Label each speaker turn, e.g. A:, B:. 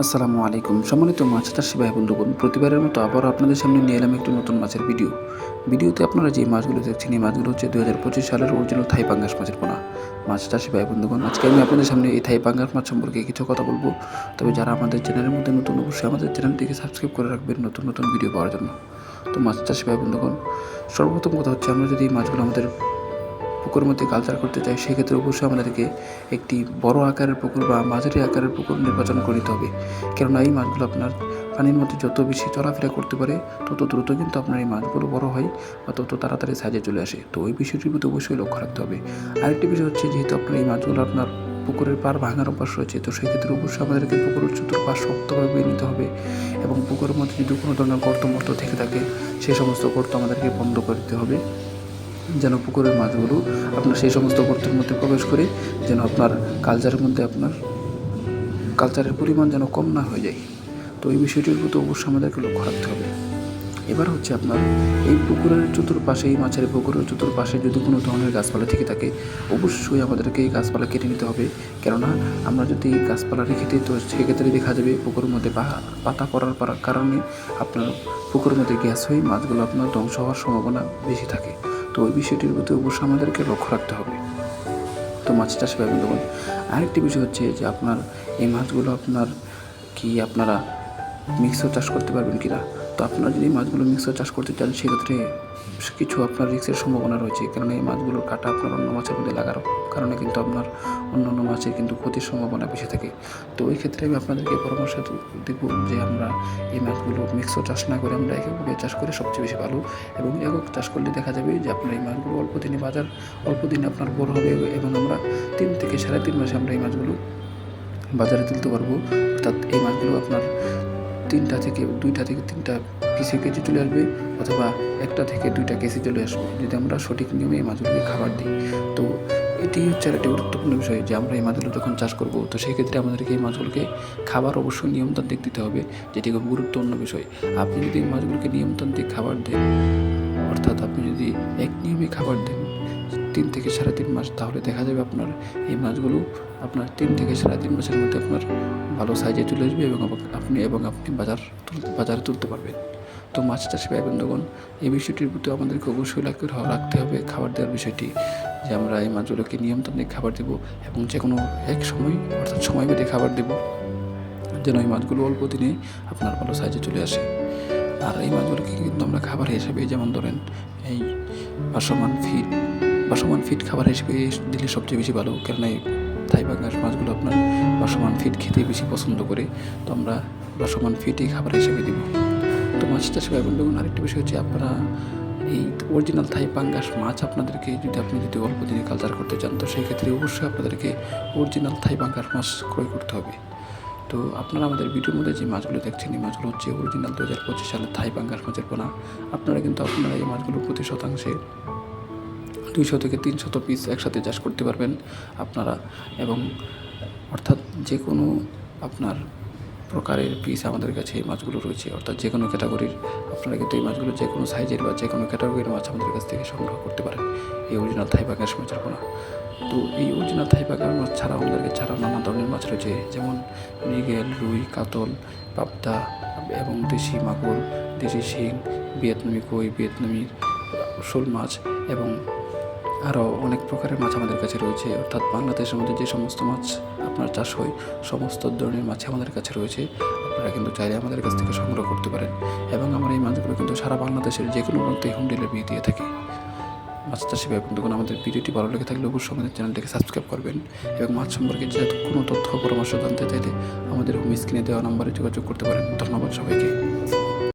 A: আসসালামু আলাইকুম। সম্মানিত মাছ চাষি ভাই বন্ধুগণ, প্রতিবারের মতো আবারও আপনাদের সামনে নিয়ে এলাম একটি নতুন মাছের ভিডিওতে আপনারা যে মাছগুলো দেখছেন, এই মাছগুলো হচ্ছে 2025 সালের অরিজিনাল থাই পাঙ্গাস মাছের পোনা। মাছ চাষি ভাই বন্ধুগণ, আজকে আমি আপনাদের সামনে এই থাই পাঙ্গাস মাছ সম্পর্কে কিছু কথা বলবো। তবে যারা আমাদের চ্যানেলের মধ্যে নতুন, অবশ্যই আমাদের চ্যানেলটিকে সাবস্ক্রাইব করে রাখবেন নতুন নতুন ভিডিও পাওয়ার জন্য। তো মাছ চাষি ভাই বন্ধুগণ, সর্বপ্রথম কথা হচ্ছে, আমরা যদি এই মাছগুলো আমাদের পুকুরের মধ্যে কালচার করতে চাই, সেক্ষেত্রে অবশ্যই আমাদেরকে একটি বড় আকারের পুকুর বা মাঝারি আকারের পুকুর নির্বাচন করে নিতে হবে। কেননা এই মাছগুলো আপনার পানির মধ্যে যত বেশি চলাফেরা করতে পারে, তত দ্রুত কিন্তু আপনার এই মাছগুলো বড় হয় বা তত তাড়াতাড়ি সাইজে চলে আসে। তো ওই বিষয়টির প্রতি অবশ্যই লক্ষ্য রাখতে হবে। আরেকটি বিষয় হচ্ছে, যেহেতু আপনার এই মাছগুলো আপনার পুকুরের পাড় ভাঙার অভ্যাস রয়েছে, তো সেক্ষেত্রে অবশ্যই আমাদেরকে পুকুরের চতুর্পাশ শক্তভাবে বেয়ে নিতে হবে এবং পুকুরের মধ্যে যদি কোনো ধরনের গর্ত থেকে থাকে, সেই সমস্ত গর্ত আমাদেরকে বন্ধ করে দিতে হবে, যেন পুকুরের মাছগুলো আপনার সেই সমস্ত গর্তের মধ্যে প্রবেশ করে যেন আপনার কালচারের মধ্যে আপনার কালচারের পরিমাণ যেন কম না হয়ে যায়। তো এই বিষয়টির প্রতি অবশ্যই আমাদেরকে লক্ষ্য রাখতে হবে। এবার হচ্ছে, আপনার এই পুকুরের চতুর্পাশে, এই মাছের পুকুরের চতুর্পাশে যদি কোনো ধরনের গাছপালা থেকে থাকে, অবশ্যই আমাদেরকে এই গাছপালা কেটে নিতে হবে। কেননা আমরা যদি এই গাছপালা রেখে দিই, তো সেক্ষেত্রে দেখা যাবে পুকুরের মধ্যে পাতা পড়ার কারণে আপনার পুকুরের মধ্যে গ্যাস হয়ে মাছগুলো আপনার ধ্বংস হওয়ার সম্ভাবনা বেশি থাকে। তো ওই বিষয়টির প্রতি অবশ্যই আমাদেরকে লক্ষ্য রাখতে হবে। তো মাছ চাষে ভাই বন্ধুগণ, আরেকটি বিষয় হচ্ছে যে, আপনার এই মাছগুলো আপনারা মিক্সও চাষ করতে পারবেন কিনা। তো আপনারা যদি মাছগুলো মিক্সও চাষ করতে চান, সেক্ষেত্রে কিছু আপনার রিস্কের সম্ভাবনা রয়েছে। কারণ এই মাছগুলোর কাঁটা আপনার অন্য মাছের মধ্যে লাগার কারণে কিন্তু আপনার অন্যান্য মাছের কিন্তু ক্ষতির সম্ভাবনা বেশি থাকে। তো ওই ক্ষেত্রে আমি আপনাদেরকে পরামর্শ দেব যে, আমরা এই মাছগুলো মিক্সও চাষ না করে আমরা এককভাবে চাষ করে সবচেয়ে বেশি ভালো। এবং একক চাষ করলে দেখা যাবে যে, আপনার এই মাছগুলো অল্প দিনে আপনার বড় হবে এবং আমরা 3 থেকে 3.5 মাসে আমরা এই মাছগুলো বাজারে তুলতে পারবো। অর্থাৎ এই মাছগুলো আপনার 2টা থেকে 3টা কেজি চলে আসবে, অথবা 1টা থেকে 2টা কেজি চলে আসবে, যদি আমরা সঠিক নিয়মে এই মাছগুলোকে খাবার দিই। তো এটি হচ্ছে একটি গুরুত্বপূর্ণ বিষয় যে, আমরা এই মাছগুলো যখন চাষ করব, তো সেক্ষেত্রে আমাদেরকে এই মাছগুলোকে খাবার অবশ্যই নিয়মতান্ত্রিক দিতে হবে, যেটি খুব গুরুত্বপূর্ণ বিষয়। আপনি যদি এই মাছগুলোকে নিয়মতান্ত্রিক খাবার দেন, অর্থাৎ আপনি যদি এক নিয়মে খাবার দেন 3 থেকে 3.5 মাস, তাহলে দেখা যাবে আপনার এই মাছগুলো আপনার 3 থেকে 3.5 মাসের মধ্যে আপনার ভালো সাইজে চলে আসবে এবং আপনি বাজারে তুলতে পারবেন। তো মাছ চাষি ভাই বন্ধুগণ, এই বিষয়টির প্রতি আমাদেরকে অবশ্যই রাখতে হবে খাবার দেওয়ার বিষয়টি, যে আমরা এই মাছগুলোকে নিয়মতান্ত্রিক খাবার দেব এবং যে কোনো এক সময়, অর্থাৎ সময় বেঁধে খাবার দেব, যেন এই মাছগুলো অল্প দিনে আপনার ভালো সাইজে চলে আসে। আর এই মাছগুলোকে কিন্তু আমরা খাবার হিসেবে, যেমন ধরেন এই ভাসমান ফিড খাবার হিসেবে দিলে সবচেয়ে বেশি ভালো। কেননা এই থাই পাঙ্গাস মাছগুলো আপনার ভাসমান ফিড খেতে বেশি পছন্দ করে, তো আমরা ভাসমান ফিডই খাবার হিসেবে দেব। তো মাছ চাষে ভাই বন্ধুগণ, আরেকটি বিষয় হচ্ছে, আপনারা এই অরিজিনাল থাই পাঙ্গাস মাছ আপনি যদি অল্প দিনে কালচার করতে চান, তো সেই ক্ষেত্রে অবশ্যই আপনাদেরকে অরিজিনাল থাই পাঙ্গাস মাছ ক্রয় করতে হবে। তো আপনারা আমাদের ভিডিওর মধ্যে যে মাছগুলো দেখছেন, এই মাছগুলো হচ্ছে অরিজিনাল 2025 সালের থাই পাঙ্গাস মাছের পোনা। আপনারা এই মাছগুলো প্রতি শতাংশে 200 থেকে 300 পিস একসাথে চাষ করতে পারবেন আপনারা। এবং অর্থাৎ যে কোনো আপনার প্রকারের পিস আমাদের কাছে এই মাছগুলো রয়েছে, অর্থাৎ যে কোনো ক্যাটাগরির আপনারা কিন্তু এই মাছগুলো যে কোনো সাইজের বা যে কোনো ক্যাটাগরির মাছ আমাদের কাছ থেকে সংগ্রহ করতে পারেন, এই অরিজিনাল থাই পাঙ্গাস মাছের পোনা। তো এই অরিজিনাল থাই পাঙ্গাস মাছ ছাড়াও আমাদের কাছে নানা ধরনের মাছ রয়েছে, যেমন মৃগেল, রুই, কাতল, পাবদা এবং দেশি মাগুর, দেশি শিং, ভিয়েতনামি কই, ভিয়েতনামি শোল মাছ এবং আরও অনেক প্রকারের মাছ আমাদের কাছে রয়েছে। অর্থাৎ বাংলাদেশের মধ্যে যে সমস্ত মাছ আপনার চাষ হয়, সমস্ত ধরনের মাছ আমাদের কাছে রয়েছে। আপনারা কিন্তু চাইলে আমাদের কাছ থেকে সংগ্রহ করতে পারেন এবং আমরা এই মাছগুলো কিন্তু সারা বাংলাদেশের যে কোনো প্রান্তে হোম ডেলিভারি দিয়ে থাকি। মাছ চাষি ভাই বন্ধুগণ, আমাদের ভিডিওটি ভালো লেগে থাকলে অবশ্যই আমাদের চ্যানেলটিকে সাবস্ক্রাইব করবেন এবং মাছ সম্পর্কে যে কোনো তথ্য পরামর্শ জানতে চাইলে আমাদের হোম স্ক্রিনে দেওয়া নাম্বারে যোগাযোগ করতে পারেন। ধন্যবাদ সবাইকে।